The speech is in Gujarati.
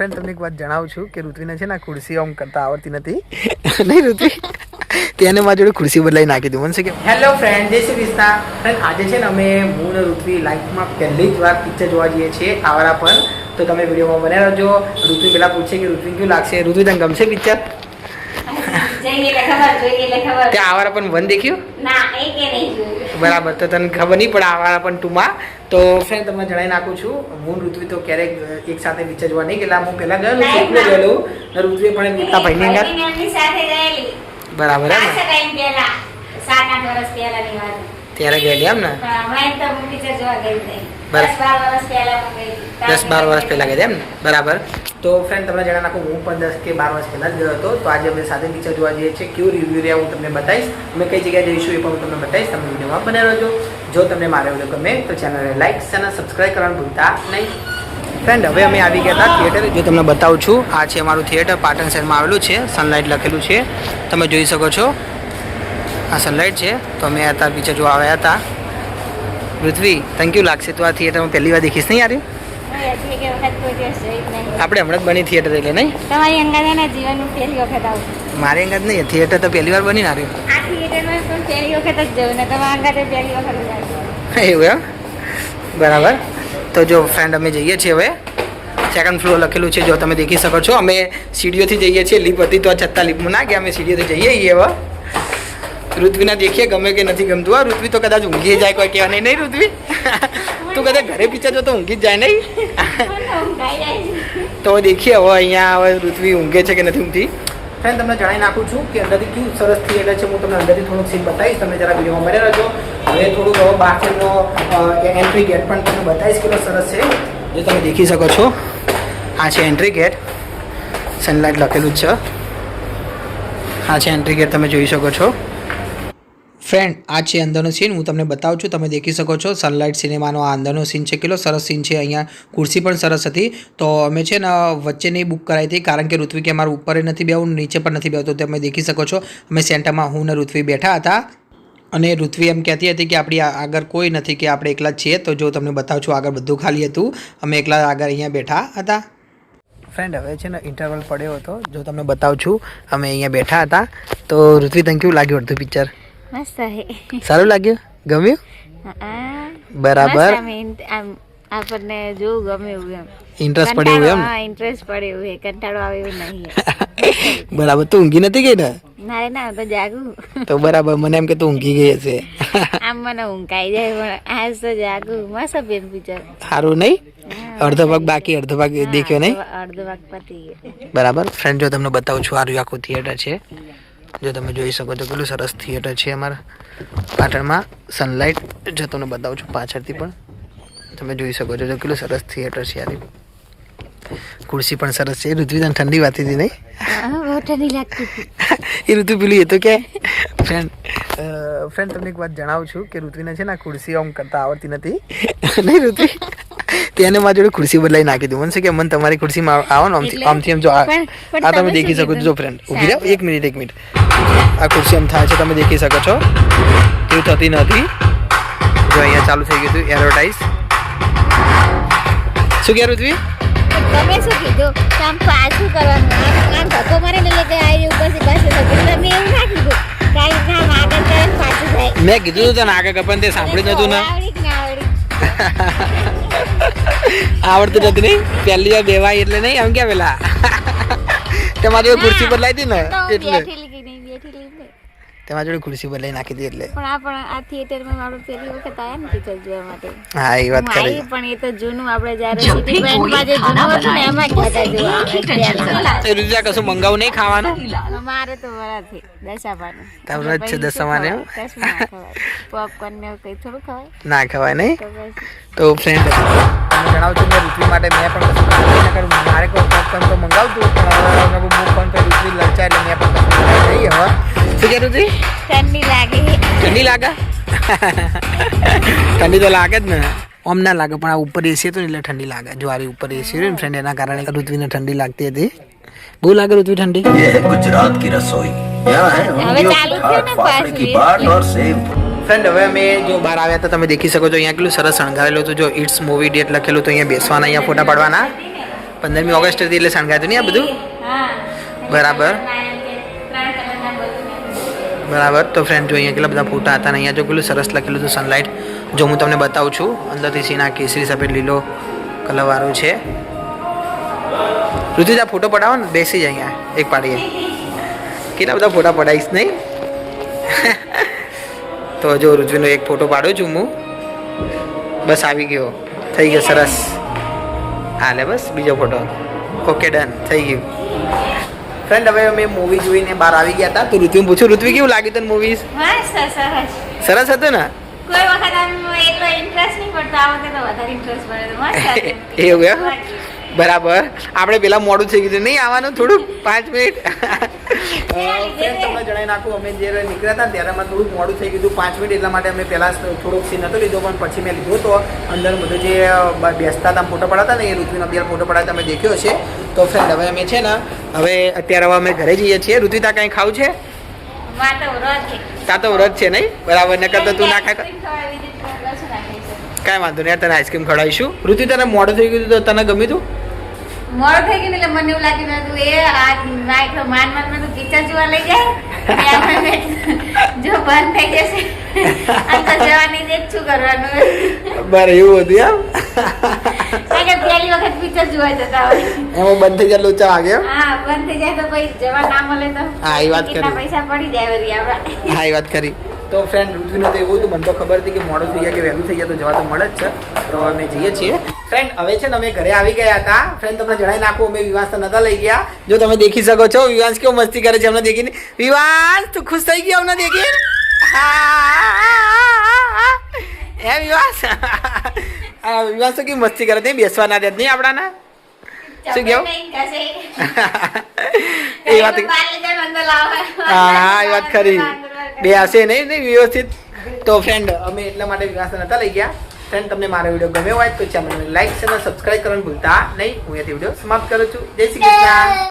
ફ્રેન્ડ તમને એક વાત જણાવું છું કે ઋત્વીને છે ને ખુરશી આમ કરતા આવડતી નથી નહીં ઋત્વી તેને મારી જોડે ખુરશી બદલાઈ નાખી દઉં મને કે હેલો ફ્રેન્ડ જય શ્રી કૃષ્ણ ફ્રેન્ડ આજે છે ને અમે હું ને ઋત્વી લાઈફમાં પહેલી જ વાર પિક્ચર જોવા જઈએ છીએ આવારા પર તો તમે વિડીયોમાં બને રહેજો ઋત્વી પહેલાં પૂછે કે ઋત્વી કેવું લાગશે ઋત્વી તને ગમશે પિક્ચર ત્યાં આવારા પણ વન દેખ્યું બરાબર તો તને ખબર નહીં પડે આવારા પણ ટુમાં તો ફ્રેન્ડ તમને જણાવી નાખું છું હું ઋત્વી તો ક્યારેક એક સાથે પિક્ચર જોવા નહીં ગયેલા હું પહેલાં ગયેલું એકલો ગયેલું ઋત્વી પણ મોટા ભાઈની અંદર બરાબર ત્યારે ગયેલી એમ ને 10-12 વર્ષ પહેલા ગઈ એમ ને બરાબર તો ફ્રેન્ડ તમને જણાવી નાખું હું પણ 10 કે 12 વર્ષ પહેલાં જ ગયો હતો તો આજે અમે સાથે પિક્ચર જોવા જઈએ છીએ કેવું રિવ્યૂ રહ્યા હું તમને બતાવીશ અમે કઈ જગ્યાએ જઈશું એ પણ હું તમને બતાવીશ તમે વિડીયોમાં બને રહેજો જો તમને મારો વિડીયો ગમે તો ચેનલને લાઈક અને સબસ્ક્રાઈબ કરવાનું ભૂલતા નહીં ફ્રેન્ડ હવે અમે આવી ગયા હતા થિયેટર જો તમને બતાવું છું આ છે અમારું થિયેટર પાટણ શહેરમાં આવેલું છે સનલાઇટ લખેલું છે તમે જોઈ શકો છો આ સનલાઇટ છે તો અમે અત્યારે પિક્ચર જોવા આવ્યા હતા પૃથ્વી થેન્ક યુ લાગશે તો આ થિયેટરમાં પહેલી વાર દેખીશ નહીં યાર આપણે હમણાં જ બની થિયેટર એટલે નહીં તમારી અંગાત એના જીવનનું પહેલી વખત આવું મારી અંગાત નહીં થિયેટર તો પહેલી વાર બની ના આ થિયેટરમાં પણ પહેલી વખત જ જવું ને તમારા અંગાતે પહેલી વખત જ એવું એમ બરાબર તો જો ફ્રેન્ડ અમે જઈએ છીએ હવે સેકન્ડ ફ્લોર લખેલું છે જો તમે દેખી શકો છો અમે સીડીઓથી જઈએ છીએ લીપ હતી તો છતાં લીપમાં ના ગયા અમે સીડીઓથી જઈએ હવે ઋત્વીના દેખીએ ગમે કે નથી ગમતું આ ઋત્વી તો કદાચ ઊંઘી જાય કોઈ કહેવા નહીં ઋત્વી તું કદાચ ઘરે પિક્ચર જો તો ઊંઘી જ જાય નહીં તો દેખીએ હવે અહીંયા હવે ઋત્વી ઊંઘે છે કે નથી ઊંઘતી ફ્રેન્ડ તમને જણાવી નાખું છું કે અંદરથી કેવું સરસ થિયેટર છે હું તમને અંદરથી થોડુંક સીન બતાવીશ તમે જરા વિડીયોમાં બને રહેજો હવે થોડુંક હવે બહારનો એન્ટ્રી ગેટ પણ તમને બતાવીશ કેટલો સરસ છે જે તમે દેખી શકો છો આ છે એન્ટ્રી ગેટ સનલાઇટ લખેલું જ છે આ છે એન્ટ્રી ગેટ તમે જોઈ શકો છો ફ્રેન્ડ આ છે અંદરનો સીન હું તમને બતાવું છું તમે દેખી શકો છો સનલાઇટ સિનેમાનો આ અંદરનો સીન છે કેટલો સરસ સીન છે અહીંયા ખુરશી પણ સરસ હતી તો અમે છે ને વચ્ચે નહીં બુક કરાવી હતી કારણ કે ઋત્વી કે અમારું ઉપર નથી બેવું નીચે પણ નથી બેવું તો તમે દેખી શકો છો અમે સેન્ટરમાં હું ને ઋત્વી બેઠા હતા અને ઋત્વી એમ કહેતી હતી કે આપણી આગળ કોઈ નથી કે આપણે એકલા જ છીએ તો જો તમને બતાવું છું આગળ બધું ખાલી હતું અમે એકલા આગળ અહીંયા બેઠા હતા ફ્રેન્ડ હવે છે ને ઇન્ટરવલ પડ્યો હતો જો તમને બતાવું છું અમે અહીંયા બેઠા હતા તો ઋત્વી તને કેવું લાગ્યું અડધું પિક્ચર મસ્ત છે સારું લાગ્યું ગમ્યું બરાબર આપણને જોવું ગમે એવું એમ ઇન્ટરેસ્ટ પડે એવું એમ ઇન્ટરેસ્ટ પડે એવું કંટાળો આવે એવું નહીં બરાબર તું ઊંઘી નથી ગઈ ને ના ના તો જાગું તો બરાબર મને એમ કે તું ઊંઘી ગઈ હશે આમ મને ઊંઘાઈ જાય પણ આજ તો જાગું મસ્ત બેન પિક્ચર સારું નહીં અડધો ભાગ બાકી અડધો ભાગ દેખ્યો નહીં અડધો ભાગ પતી ગયો બરાબર ફ્રેન્ડ જો તમને બતાવું છું આ આખું થિયેટર છે જો તમે જોઈ શકો છો કેટલું સરસ થિયેટર છે અમારા પાટણમાં સનલાઇટ જો તમને બતાવું છું પાછળથી પણ તમે જોઈ શકો છો કેટલું સરસ થિયેટર છે યાર ખુરશી પણ સરસ છે ઋત્વી તને ઠંડી વાતી હતી નહીં બહુ ઠંડી લાગતી એ ઋતુ પેલી એ તો કે ફ્રેન્ડ તમને એક વાત જણાવું છું કે ઋત્વીને છે ને ખુરશી આમ કરતા આવડતી નથી નહીં ઋત્વી તેને મારી જોડે ખુરશી બદલાઈ નાખી દઉં મને કે મને તમારી ખુરશીમાં આવો ને આમથી આમ જો આ તમે દેખી શકો છો જો ફ્રેન્ડ ઊભી રહો એક મિનિટ આ ખુરશી આમ થાય છે તમે દેખી શકો છો એવું થતી નથી જો અહીંયા ચાલુ થઈ ગયું હતું એડવર્ટાઇઝ શું કહે ઋત્વી તમે શું કીધું કામ પાછું કરવાનું આમ ધક્કો મારે ને એટલે આવી ઉપરથી બસ તમે એવું ના કીધું કાંઈ કામ આગળ કરે પાછું જાય મેં કીધું તને આગળ કપન તે સાંભળ્યું નતું ને આવડતું નથી નહીં પહેલી વાર બેવાય એટલે નહીં આમ ક્યાં પેલા તમારી જોડે ખુરશી બદલાઈ હતી ને એટલે તમારી જોડે ખુરશી બદલાઈ નાખી હતી એટલે પણ આ થિયેટરમાં આપણે પહેલી વખત આવ્યા ને પિક્ચર જોવા માટે હા એ વાત કરી પણ એ તો જૂનું આપણે જ્યારે સિટી બેન્ડમાં જે જૂનું હતું ને એમાં ગયા જોવા રુચિયા કશું મંગાવું નહીં ખાવાનું મારે તો વરાથી દશાપાનું તારું જ છે દશામાને પોપકોર્ન ને કંઈ થોડું ખવાય ના ખવાય નહીં તો ફ્રેન્ડ તમને જણાવું છું કે ઋત્વી માટે મેં પણ કશું કરું મારે કોઈ પોપકોર્ન તો મંગાવતું પણ બુક પણ તો ઋત્વી લલચા એટલે મેં પણ કશું નહીં હવે શું કે ઋત્વી ઠંડી લાગે ઠંડી તો લાગે જ ને આમ ના લાગે પણ આ ઉપર એસી હતું ને એટલે ઠંડી લાગે જો આ ઉપર એસી હોય ને ફ્રેન્ડ એના કારણે ઋત્વીને ઠંડી લાગતી હતી બહુ લાગે ઋત્વી ઠંડી गुजरात की रसोई यहाँ है फाफड़े की बाट और सेव ફ્રેન્ડ હવે અમે જો બહાર આવ્યા હતા તમે દેખી શકો છો અહીંયા કેટલું સરસ શણગારેલું હતું જો ઇટ્સ મૂવી ડેટ લખેલું તો અહીંયા બેસવાના અહીંયા ફોટા પાડવાના 15મી ઓગસ્ટ હતી એટલે શણગાર્યું નહીં આ બધું હા બરાબર. 3 કલરના બધું બરાબર. તો ફ્રેન્ડ જો અહીંયા કેટલા બધા ફોટા હતા અને અહીંયા જો પેલું સરસ લખેલું હતું સનલાઇટ. જો હું તમને બતાવું છું અંદરથી સીન આ કેસરી સફેદ લીલો કલરવાળું છે. ઋતુજા ફોટો પડાવો ને બેસી જાય અહીંયા એક પાડીએ. કેટલા બધા ફોટા પડાવીશ નહીં. તો જો ઋત્વીનો એક ફોટો પાડું છું હું. બસ આવી ગયો થઈ ગયો સરસ. હા લે બસ બીજો ફોટો. ઓકે ડન થઈ ગયું. ફ્રેન્ડ હવે અમે મૂવી જોઈને બહાર આવી ગયા હતા. તો ઋત્વીને પૂછ્યું ઋત્વી કેવું લાગ્યું તને મૂવી? મસ્ત સરસ. સરસ હતું ને? કોઈ વખત આમ એટલો ઇન્ટરેસ્ટ નહીં પડતો, આ વખતે તો વધારે ઇન્ટરેસ્ટ પડે તો મસ્ત હતું. એવું એમ? બરાબર. આપણે પેલા મોડું થઈ ગયું નહીં આવવાનું થોડુંક 5 મિનિટ. ફ્રેન્ડ તમને જણાવી નાખું અમે જ્યારે નીકળ્યા હતા ત્યારે અમારે થોડુંક મોડું થઈ ગયું 5 મિનિટ એટલા માટે અમે પહેલાં થોડોક સીન નહોતો લીધો પણ પછી મેં લીધો હતો. અંદર બધું જે બેસતા હતા ફોટો પડાતા ને એ ઋત્વીનો અત્યારે ફોટો પડાતા તમે દેખ્યો હશે. તો ફ્રેન્ડ હવે અમે છે ને હવે અત્યારે હવે અમે ઘરે જઈએ છીએ. ઋત્વી તા કંઈ ખાવું છે? માં તો વ્રત છે. તા તો વ્રત છે નહીં બરાબર ને કરતો તું ના ખા કાંઈ વાંધો નહીં તને આઈસ્ક્રીમ ખવડાવીશું. ઋત્વી તને મોડું થઈ ગયું તો તને ગમ્યું હતું? મોડું થઈ ગયું એટલે મને એવું લાગ્યું નતું એ આ માઇક્રો માન તો પિક્ચર જોવા લઈ જાય જો બંધ થઈ જશે આમ તો જવાની જ શું કરવાનું. બરાબર એવું હતું એમ? કારણ કે પહેલી વખત પિક્ચર જોવા જતા હોય એમાં બંધ થઈ જાય લોચા વાગે એમ? હા બંધ થઈ જાય તો પછી જવા ના મળે તો હા, એ વાત કેટલા કરી. પૈસા પડી જાય વળી આપણા. હા એ વાત કરી. તો ફ્રેન્ડ ઋત્વીને તો એવું હતું મને તો ખબર હતી કે મોડું થઈ જાય કે વહેલું થઈ જાય તો જવા તો મળે જ છે. તો અમે જઈએ છીએ ફ્રેન્ડ. હવે છે ને અમે ઘરે આવી ગયા હતા. ફ્રેન્ડ તમને જણાવી નાખું અમે વિવાંશ તો નતા લઈ ગયા. જો તમે દેખી શકો છો વિવાંશ કેવો મસ્તી કરે છે અમને દેખીને. વિવાંશ તું ખુશ થઈ ગયો અમને દેખીને? હે વિવાંશ? વિવાંશ તો કેવી મસ્તી કરે છે બેસવા ના દે નહીં આપણાના. શું કેવું? એ વાત હા એ વાત ખરી. બે હશે નહીં વ્યવસ્થિત. તો ફ્રેન્ડ અમે એટલા માટે વિકાસ નતા લઈ ગયા. ફ્રેન્ડ તમને મારો વિડીયો ગમ્યો હોય તો ચેનલને લાઈક અને સબસ્ક્રાઈબ કરવાનું ભૂલતા નહીં. હું અહીંયાથી વિડીયો સમાપ્ત કરું છું. જય શ્રી કૃષ્ણ.